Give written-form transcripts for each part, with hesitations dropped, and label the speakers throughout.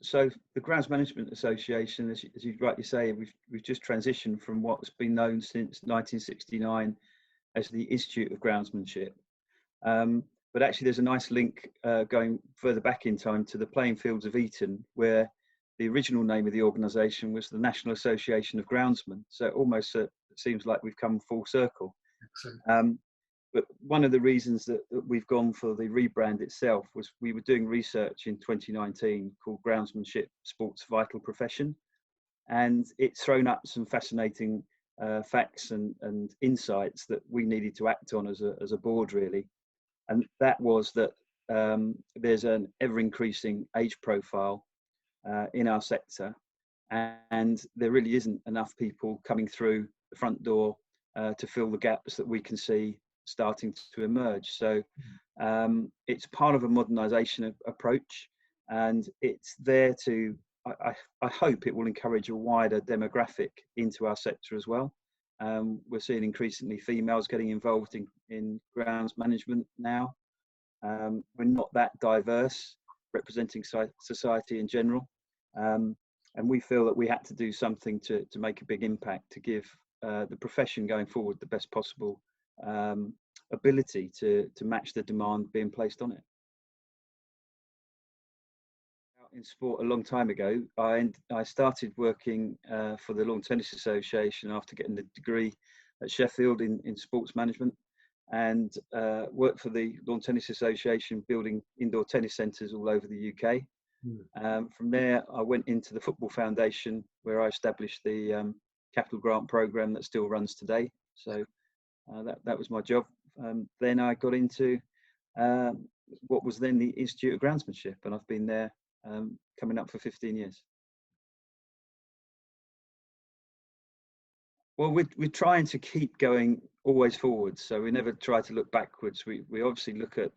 Speaker 1: So the Grounds Management Association, as you rightly say, we've just transitioned from what's been known since 1969 as the Institute of Groundsmanship. But actually, there's a nice link going further back in time to the playing fields of Eton, where the original name of the organisation was the National Association of Groundsmen. So it almost seems like we've come full circle. But one of the reasons that we've gone for the rebrand itself was we were doing research in 2019 called Groundsmanship, Sport's Vital Profession. And it's thrown up some fascinating facts and insights that we needed to act on as a board, really. And that was that there's an ever increasing age profile in our sector, and there really isn't enough people coming through the front door to fill the gaps that we can see starting to emerge. So it's part of a modernisation approach, and it's there to, I hope it will encourage a wider demographic into our sector as well. We're seeing increasingly females getting involved in grounds management now. We're not that diverse, representing society in general. And we feel that we had to do something to make a big impact, to give the profession going forward the best possible ability to match the demand being placed on it. In sport a long time ago, I started working for the Lawn Tennis Association after getting the degree at Sheffield in sports management, and worked for the Lawn Tennis Association building indoor tennis centres all over the UK. From there, I went into the Football Foundation, where I established the capital grant programme that still runs today. So that was my job. Then I got into what was then the Institute of Groundsmanship, and I've been there coming up for 15 years. Well, we're trying to keep going always forwards, so we never try to look backwards. We obviously look at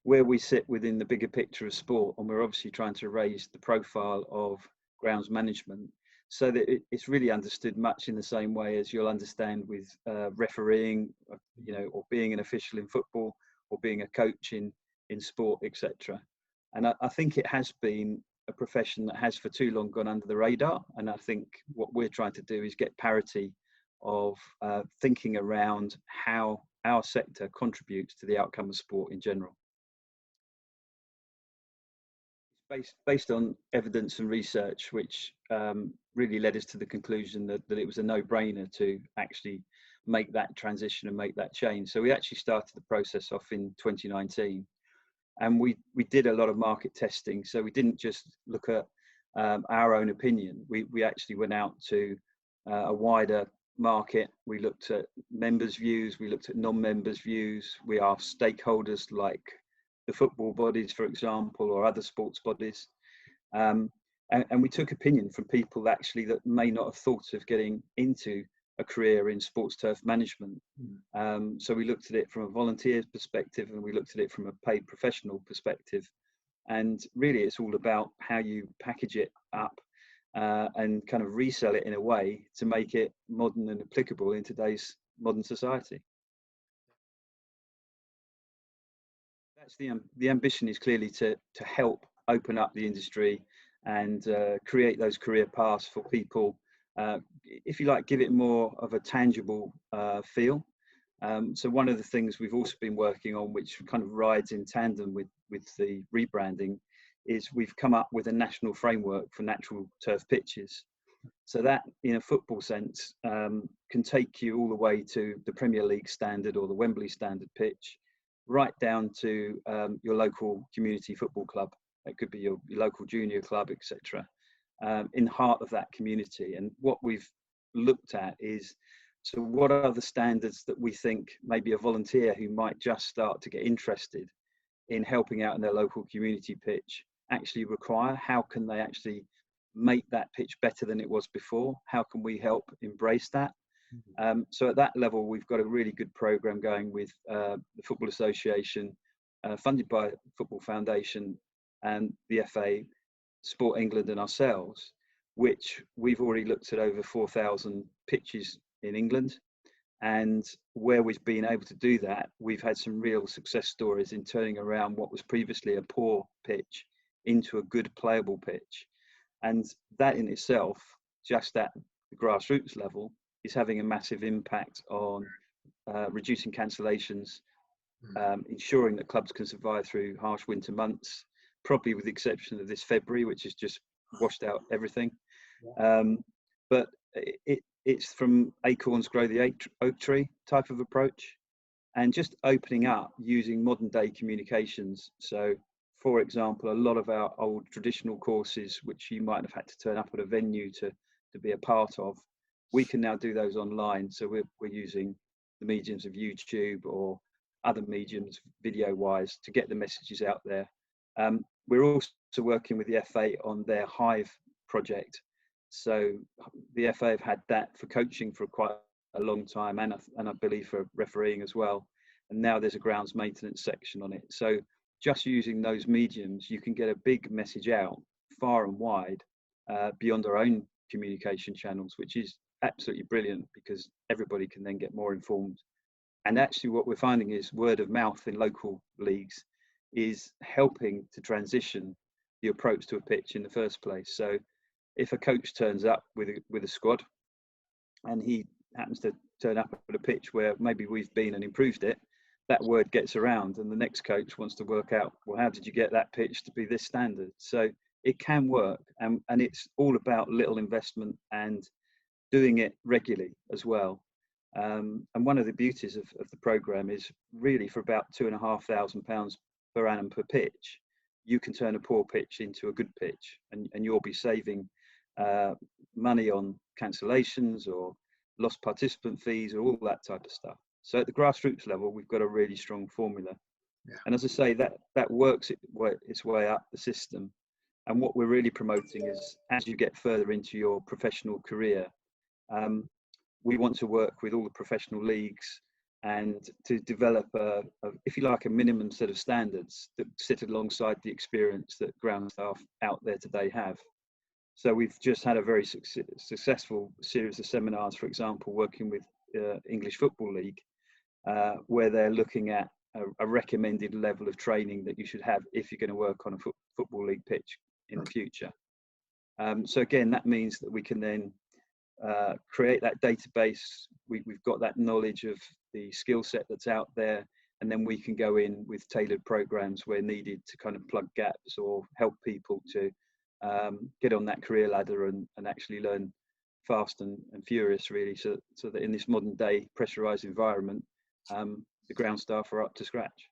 Speaker 1: where we sit within the bigger picture of sport, and we're obviously trying to raise the profile of grounds management so that it's really understood much in the same way as you'll understand with refereeing, or being an official in football, or being a coach in sport, etc. And I think it has been a profession that has for too long gone under the radar. And I think what we're trying to do is get parity of thinking around how our sector contributes to the outcome of sport in general. Based on evidence and research, which really led us to the conclusion that it was a no-brainer to actually make that transition and make that change. So we actually started the process off in 2019. And we did a lot of market testing. So we didn't just look at our own opinion. We actually went out to a wider market. We looked at members' views. We looked at non-members' views. We asked stakeholders like the football bodies, for example, or other sports bodies. And we took opinion from people actually that may not have thought of getting into a career in sports turf management. So we looked at it from a volunteer perspective, and we looked at it from a paid professional perspective. And really it's all about how you package it up and kind of resell it in a way to make it modern and applicable in today's modern society. That's the ambition, is clearly to help open up the industry and create those career paths for people. If you like, give it more of a tangible feel. So one of the things we've also been working on, which kind of rides in tandem with the rebranding, is we've come up with a national framework for natural turf pitches. So that, in a football sense, can take you all the way to the Premier League standard or the Wembley standard pitch, right down to your local community football club. It could be your local junior club, etc. In the heart of that community. And what we've looked at is, so what are the standards that we think maybe a volunteer who might just start to get interested in helping out in their local community pitch actually require? How can they actually make that pitch better than it was before? How can we help embrace that? So at that level, we've got a really good program going with the Football Association, funded by Football Foundation and the FA, Sport England and ourselves, which we've already looked at over 4,000 pitches in England. And where we've been able to do that, we've had some real success stories in turning around what was previously a poor pitch into a good playable pitch. And that in itself, just at the grassroots level, is having a massive impact on reducing cancellations, ensuring that clubs can survive through harsh winter months, probably with the exception of this February, which has just washed out everything. But it's from acorns grow the oak tree type of approach, and just opening up using modern day communications. So, for example, a lot of our old traditional courses, which you might have had to turn up at a venue to be a part of, we can now do those online. So we're using the mediums of YouTube or other mediums video wise to get the messages out there. We're also working with the FA on their Hive project. So the FA have had that for coaching for quite a long time, and I believe for refereeing as well. And now there's a grounds maintenance section on it. So just using those mediums, you can get a big message out far and wide beyond our own communication channels, which is absolutely brilliant because everybody can then get more informed. And actually what we're finding is word of mouth in local leagues is helping to transition the approach to a pitch in the first place. So if a coach turns up with a squad and he happens to turn up at a pitch where maybe we've been and improved it, that word gets around and the next coach wants to work out, well, how did you get that pitch to be this standard? So it can work, and it's all about little investment and doing it regularly as well. And one of the beauties of the programme is really for about £2,500 per annum per pitch, you can turn a poor pitch into a good pitch, and you'll be saving money on cancellations or lost participant fees or all that type of stuff. So at the grassroots level, we've got a really strong formula. And as I say, that works its way up the system. And what we're really promoting is, as you get further into your professional career, we want to work with all the professional leagues and to develop if you like, a minimum set of standards that sit alongside the experience that ground staff out there today have. So we've just had a very successful series of seminars, for example, working with English Football League, where they're looking at a recommended level of training that you should have if you're going to work on a football league pitch in the future. So again, that means that we can then create that database. We've got that knowledge of the skill set that's out there, and then we can go in with tailored programs where needed to kind of plug gaps or help people to get on that career ladder and actually learn fast and furious, really, so that in this modern day pressurized environment, the ground staff are up to scratch.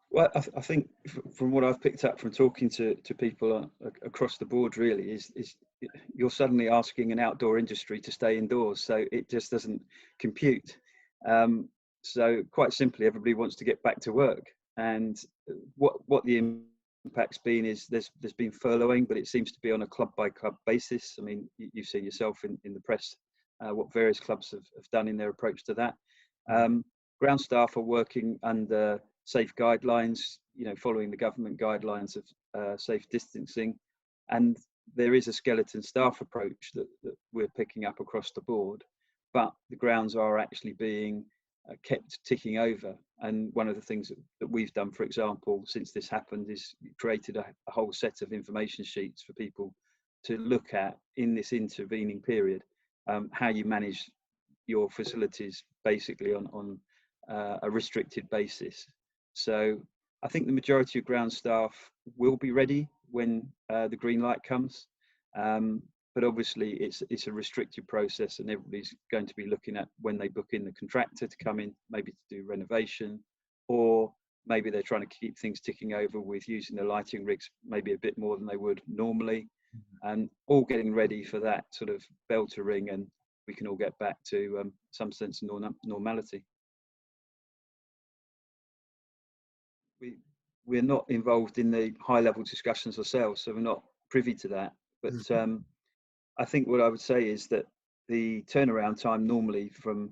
Speaker 1: Well, I think from what I've picked up from talking to people across the board, really, is you're suddenly asking an outdoor industry to stay indoors, so it just doesn't compute. So quite simply, everybody wants to get back to work, and what the impact's been is there's been furloughing, but it seems to be on a club by club basis. I mean, you've seen yourself in the press what various clubs have done in their approach to that. Ground staff are working under safe guidelines, following the government guidelines of safe distancing, and there is a skeleton staff approach that we're picking up across the board, but the grounds are actually being kept ticking over. And one of the things that we've done, for example, since this happened, is created a whole set of information sheets for people to look at in this intervening period, how you manage your facilities basically on a restricted basis. So I think the majority of ground staff will be ready when the green light comes, but obviously it's a restricted process, and everybody's going to be looking at when they book in the contractor to come in, maybe to do renovation, or maybe they're trying to keep things ticking over with using the lighting rigs maybe a bit more than they would normally, and all getting ready for that sort of bell to ring, and we can all get back to some sense of normality. We're not involved in the high level discussions ourselves, so we're not privy to that. But I think what I would say is that the turnaround time normally from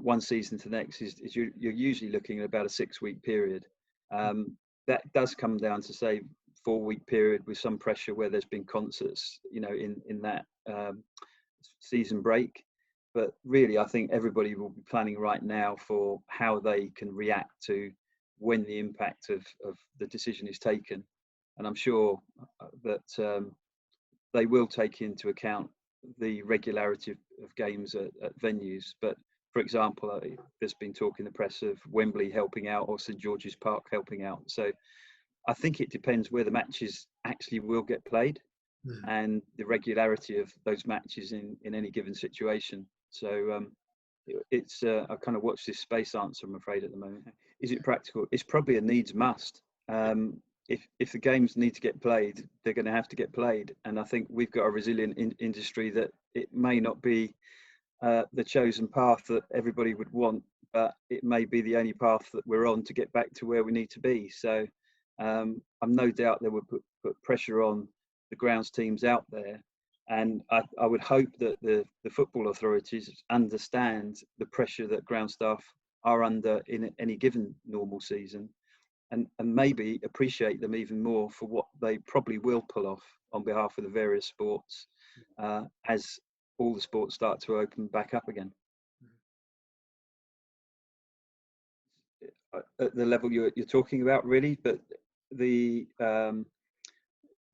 Speaker 1: one season to the next is you're usually looking at about a 6-week period. That does come down to, say, 4-week period with some pressure where there's been concerts, in that season break. But really, I think everybody will be planning right now for how they can react to when the impact of the decision is taken. And I'm sure that they will take into account the regularity of games at venues. But for example, there's been talk in the press of Wembley helping out or St George's Park helping out. So I think it depends where the matches actually will get played and the regularity of those matches in any given situation. So it's I kind of watch this space answer, I'm afraid, at the moment. Is it practical? It's probably a needs must. If the games need to get played, they're going to have to get played. And I think we've got a resilient industry that it may not be the chosen path that everybody would want, but it may be the only path that we're on to get back to where we need to be. So I'm no doubt they will put pressure on the grounds teams out there. And I would hope that the football authorities understand the pressure that ground staff are under in any given normal season, and maybe appreciate them even more for what they probably will pull off on behalf of the various sports as all the sports start to open back up again. At the level you're talking about, really, but the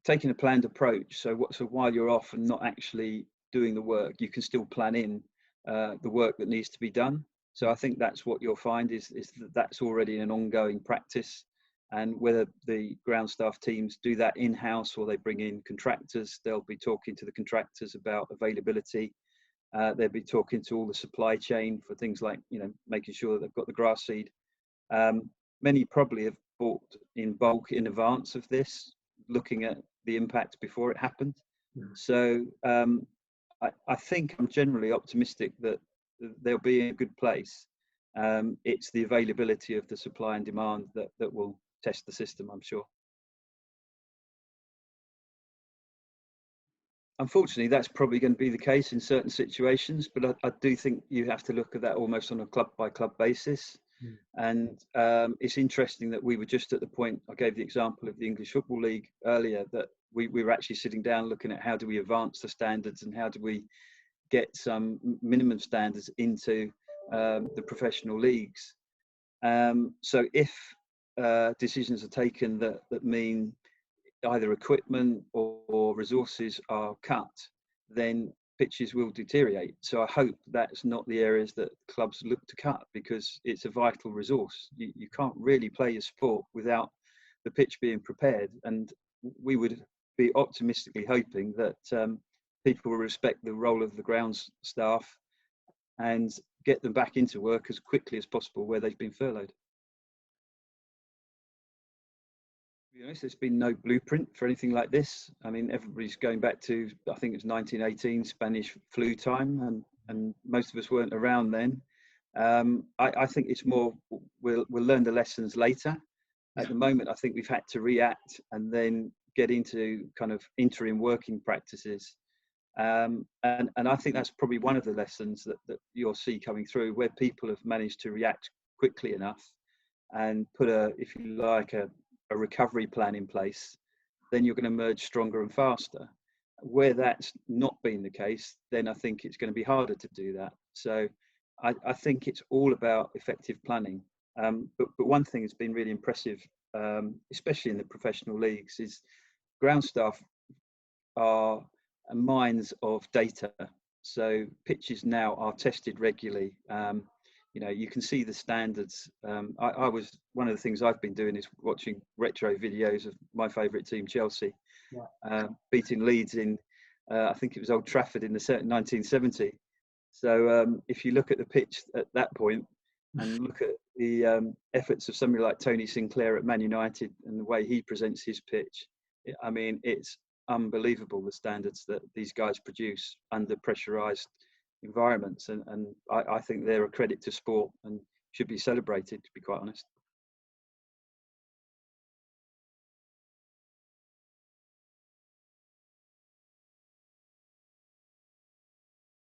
Speaker 1: taking a planned approach. So while you're off and not actually doing the work, you can still plan in the work that needs to be done. So I think that's what you'll find is that that's already an ongoing practice. And whether the ground staff teams do that in-house or they bring in contractors, they'll be talking to the contractors about availability. They'll be talking to all the supply chain for things like, making sure that they've got the grass seed. Many probably have bought in bulk in advance of this, looking at the impact before it happened. So I think I'm generally optimistic that they'll be in a good place. It's the availability of the supply and demand that will test the system, I'm sure. Unfortunately, that's probably going to be the case in certain situations, but I do think you have to look at that almost on a club by club basis. And it's interesting that we were just at the point, I gave the example of the English Football League earlier, that we were actually sitting down looking at how do we advance the standards and how do we get some minimum standards into the professional leagues. So if decisions are taken that mean either equipment or resources are cut, then pitches will deteriorate. So I hope that's not the areas that clubs look to cut, because it's a vital resource. You can't really play a sport without the pitch being prepared. And we would be optimistically hoping that people will respect the role of the grounds staff and get them back into work as quickly as possible where they've been furloughed. To be honest, there's been no blueprint for anything like this. I mean, everybody's going back to, I think it was 1918 Spanish flu time, and most of us weren't around then. I think it's more, we'll learn the lessons later. At the moment, I think we've had to react and then get into kind of interim working practices. And I think that's probably one of the lessons that you'll see coming through, where people have managed to react quickly enough and put if you like, a recovery plan in place, then you're going to emerge stronger and faster. Where that's not been the case, then I think it's going to be harder to do that. So I think it's all about effective planning. But one thing that's been really impressive, especially in the professional leagues, is ground staff are mines of data. So pitches now are tested regularly. You can see the standards. I was, one of the things I've been doing is watching retro videos of my favourite team, Chelsea, beating Leeds in, I think it was Old Trafford in the 1970. So if you look at the pitch at that point and look at the efforts of somebody like Tony Sinclair at Man United and the way he presents his pitch, I mean, it's unbelievable the standards that these guys produce under pressurised environments, and I think they're a credit to sport and should be celebrated, to be quite honest.